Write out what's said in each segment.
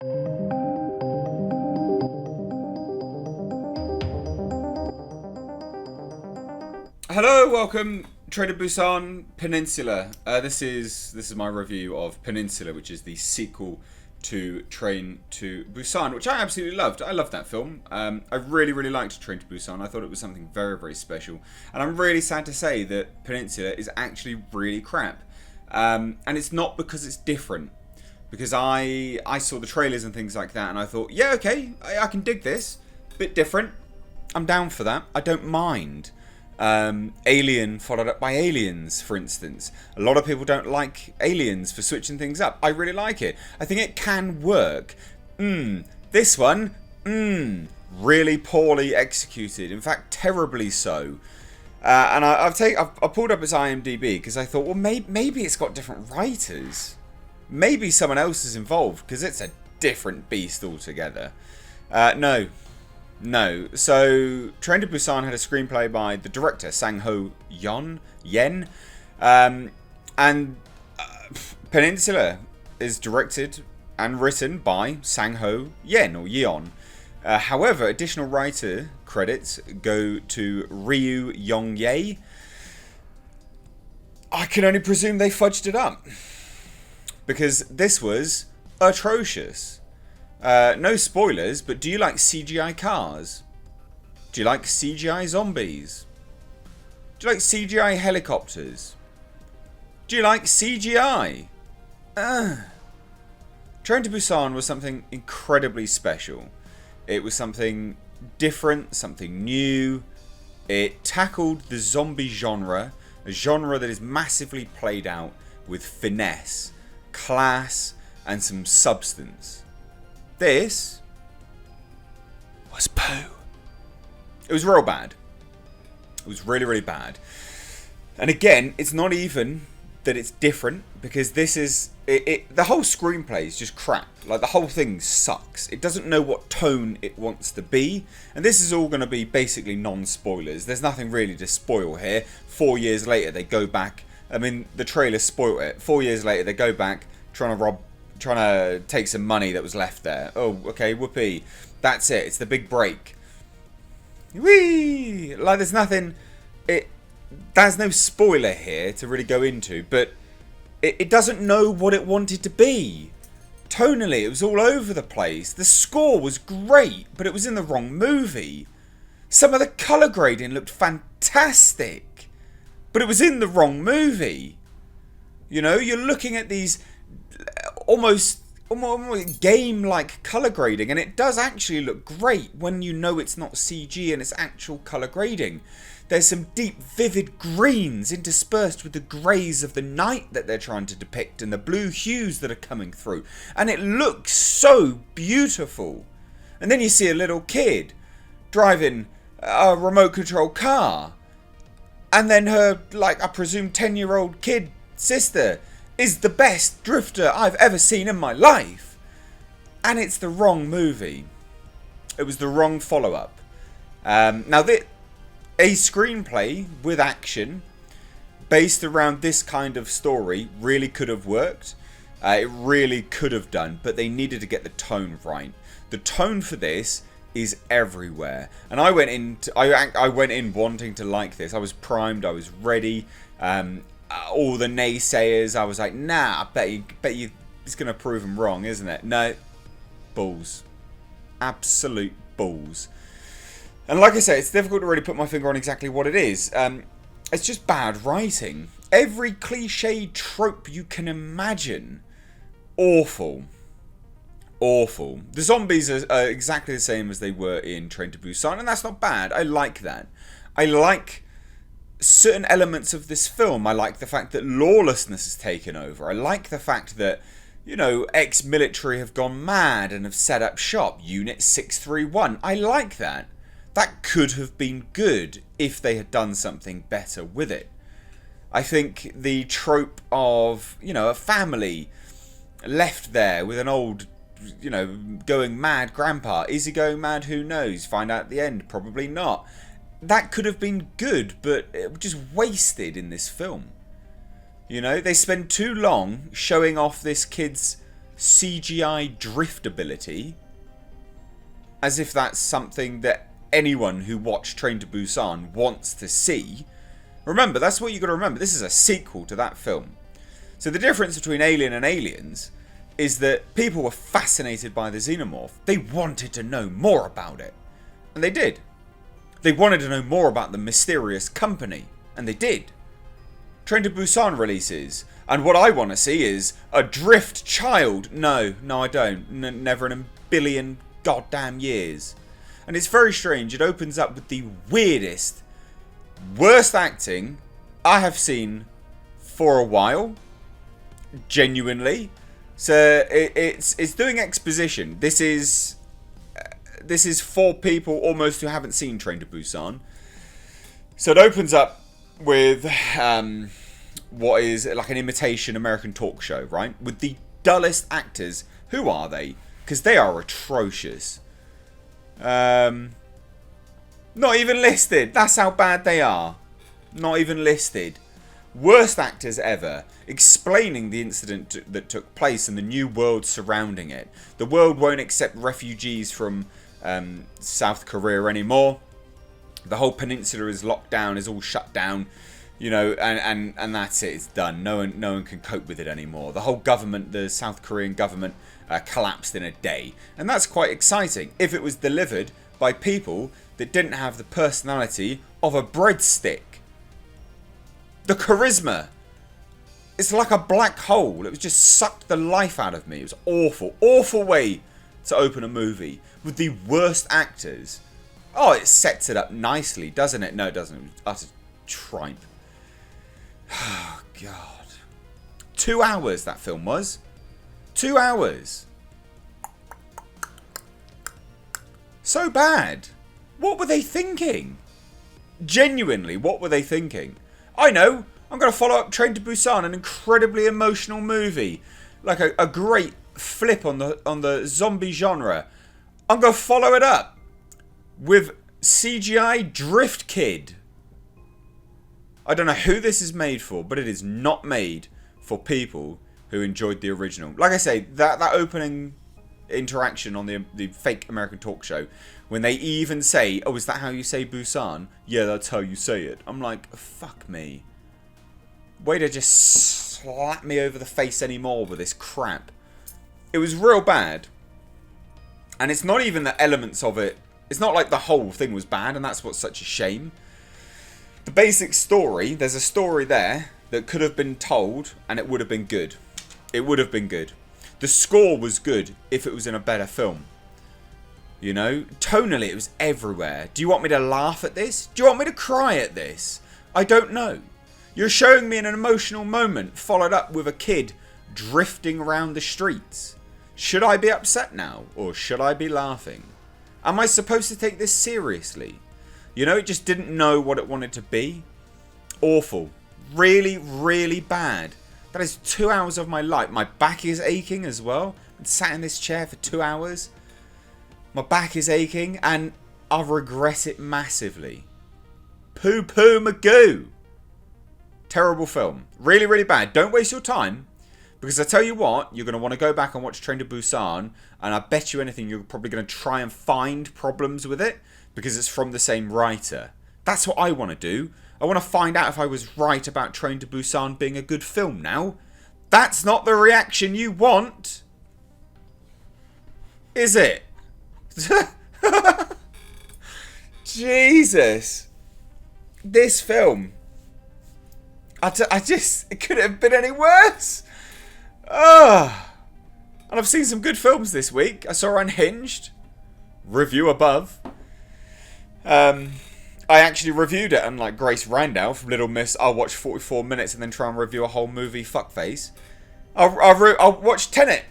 Hello, welcome, Train to Busan Peninsula. This is my review of Peninsula, which is the sequel to Train to Busan, which I absolutely loved. I loved that film. I really liked Train to Busan. I thought it was something very special, and I'm really sad to say that Peninsula is actually really crap. And it's not because it's different, because I saw the trailers and things like that, and I thought, yeah, okay, I can dig this. Bit different. I'm down for that. I don't mind. Alien followed up by Aliens, for instance. A lot of people don't like Aliens for switching things up. I really like it. I think it can work. This one, really poorly executed. In fact, terribly so. And I've pulled up its IMDb because I thought, well, maybe it's got different writers. Maybe someone else is involved, because it's a different beast altogether. No. So Train to Busan had a screenplay by the director Sang-ho Yen, and Peninsula is directed and written by Sang-ho Yen or Yeon. However, additional writer credits go to Ryu Yong-ye. I can only presume they fudged it up, because this was atrocious. No spoilers, but do you like CGI cars? Do you like CGI zombies? Do you like CGI helicopters? Do you like CGI? Train to Busan was something incredibly special. It was something different, something new. It tackled the zombie genre, a genre that is massively played out with finesse, class, and some substance. This was poo. It was real bad. It was really bad. And again, it's not even that it's different, because this is the whole screenplay is just crap. Like, the whole thing sucks. It doesn't know what tone it wants to be, and this is all going to be basically non-spoilers. There's nothing really to spoil here. 4 years later, they go back. I mean, the trailer spoiled it. 4 years later, they go back trying to take some money that was left there. Oh, okay, whoopee. That's it. It's the big break. Whee! Like, there's nothing... There's no spoiler here to really go into, but it doesn't know what it wanted to be. Tonally, it was all over the place. The score was great, but it was in the wrong movie. Some of the colour grading looked fantastic, but it was in the wrong movie. You know, you're looking at these... almost game-like colour grading, and it does actually look great when you know it's not CG and it's actual colour grading. There's some deep, vivid greens interspersed with the greys of the night that they're trying to depict, and the blue hues that are coming through, and it looks so beautiful. And then you see a little kid driving a remote control car, and then her, like, I presume 10-year-old kid sister is the best drifter I've ever seen in my life. And it's the wrong movie. It was the wrong follow-up. Now, a screenplay with action based around this kind of story really could have worked. It really could have done, but they needed to get the tone right. The tone for this is everywhere. And I went in wanting to like this. I was primed, I was ready. All the naysayers, I was like, nah, I bet you it's going to prove them wrong, isn't it? No. Balls. Absolute balls. And like I say, it's difficult to really put my finger on exactly what it is. It's just bad writing. Every cliche trope you can imagine. Awful. Awful. The zombies are exactly the same as they were in Train to Busan, and that's not bad. I like that. I like certain elements of this film. I like the fact that lawlessness has taken over. I like the fact that, you know, ex-military have gone mad and have set up shop. Unit 631. I like that. That could have been good if they had done something better with it. I think the trope of, you know, a family left there with an old, you know, going mad grandpa. Is he going mad? Who knows? Find out at the end. Probably not. That could have been good, but it was just wasted in this film. You know, they spend too long showing off this kid's CGI drift ability, as if that's something that anyone who watched Train to Busan wants to see. Remember, that's what you got to remember. This is a sequel to that film. So the difference between Alien and Aliens is that people were fascinated by the xenomorph. They wanted to know more about it. And they did. They wanted to know more about the mysterious company. And they did. Train to Busan releases. And what I want to see is a drift child. No, I don't. Never in a billion goddamn years. And it's very strange. It opens up with the weirdest, worst acting I have seen for a while. Genuinely. So it's doing exposition. This is for people almost who haven't seen Train to Busan. So it opens up with what is like an imitation American talk show, right? With the dullest actors. Who are they? Because they are atrocious. Not even listed. That's how bad they are. Not even listed. Worst actors ever, explaining the incident that took place and the new world surrounding it. The world won't accept refugees from South Korea anymore. The whole peninsula is locked down, is all shut down, you know, and that's it. It's done. No one can cope with it anymore. The whole government, the South Korean government, collapsed in a day, and that's quite exciting if it was delivered by people that didn't have the personality of a breadstick. The charisma. It's like a black hole. It was just sucked the life out of me. It was awful. Awful way to open a movie with the worst actors. Oh, it sets it up nicely, doesn't it? No, it doesn't. It was utter tripe. Oh, God. 2 hours that film was. 2 hours. So bad. What were they thinking? Genuinely, what were they thinking? I know. I'm going to follow up Train to Busan, an incredibly emotional movie. Like a great flip on the zombie genre. I'm going to follow it up with CGI Drift Kid. I don't know who this is made for, but it is not made for people who enjoyed the original. Like I say, that opening interaction on the fake American talk show, when they even say, oh, is that how you say Busan? Yeah, that's how you say it. I'm like, fuck me. Way to just slap me over the face anymore with this crap. It was real bad. And it's not even the elements of it. It's not like the whole thing was bad, and that's what's such a shame. The basic story, there's a story there that could have been told, and it would have been good. It would have been good. The score was good if it was in a better film. You know, tonally it was everywhere. Do you want me to laugh at this? Do you want me to cry at this? I don't know. You're showing me an emotional moment followed up with a kid drifting around the streets. Should I be upset now, or should I be laughing? Am I supposed to take this seriously? You know, it just didn't know what it wanted to be. Awful. Really, really bad. That is 2 hours of my life. My back is aching as well. I've been sat in this chair for 2 hours. My back is aching and I regret it massively. Poo poo magoo. Terrible film. Really, really bad. Don't waste your time. Because I tell you what, you're going to want to go back and watch Train to Busan. And I bet you anything you're probably going to try and find problems with it. Because it's from the same writer. That's what I want to do. I want to find out if I was right about Train to Busan being a good film now. That's not the reaction you want. Is it? Jesus. This film. I just... It couldn't have been any worse. Oh. And I've seen some good films this week. I saw Unhinged. Review above. I actually reviewed it, unlike Grace Randall from Little Miss. I'll watch 44 minutes and then try and review a whole movie. Fuckface. I'll watch Tenet.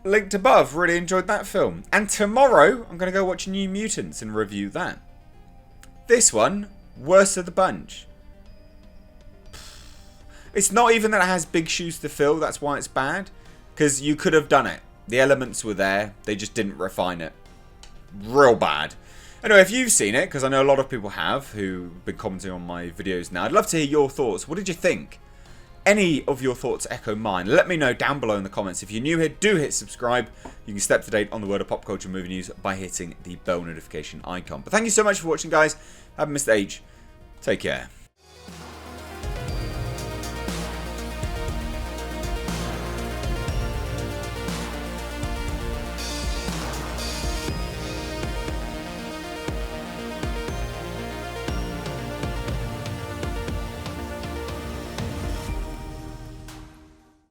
Linked above. Really enjoyed that film. And tomorrow, I'm going to go watch New Mutants and review that. This one, worst of the bunch. It's not even that it has big shoes to fill. That's why it's bad. Because you could have done it. The elements were there. They just didn't refine it. Real bad. Anyway, if you've seen it, because I know a lot of people have who've been commenting on my videos now, I'd love to hear your thoughts. What did you think? any of your thoughts echo mine, let me know down below in the comments. If you're new here, do hit subscribe. You can stay up to date on the world of pop culture movie news by hitting the bell notification icon. But thank you so much for watching, guys. Haven't missed age. Take care.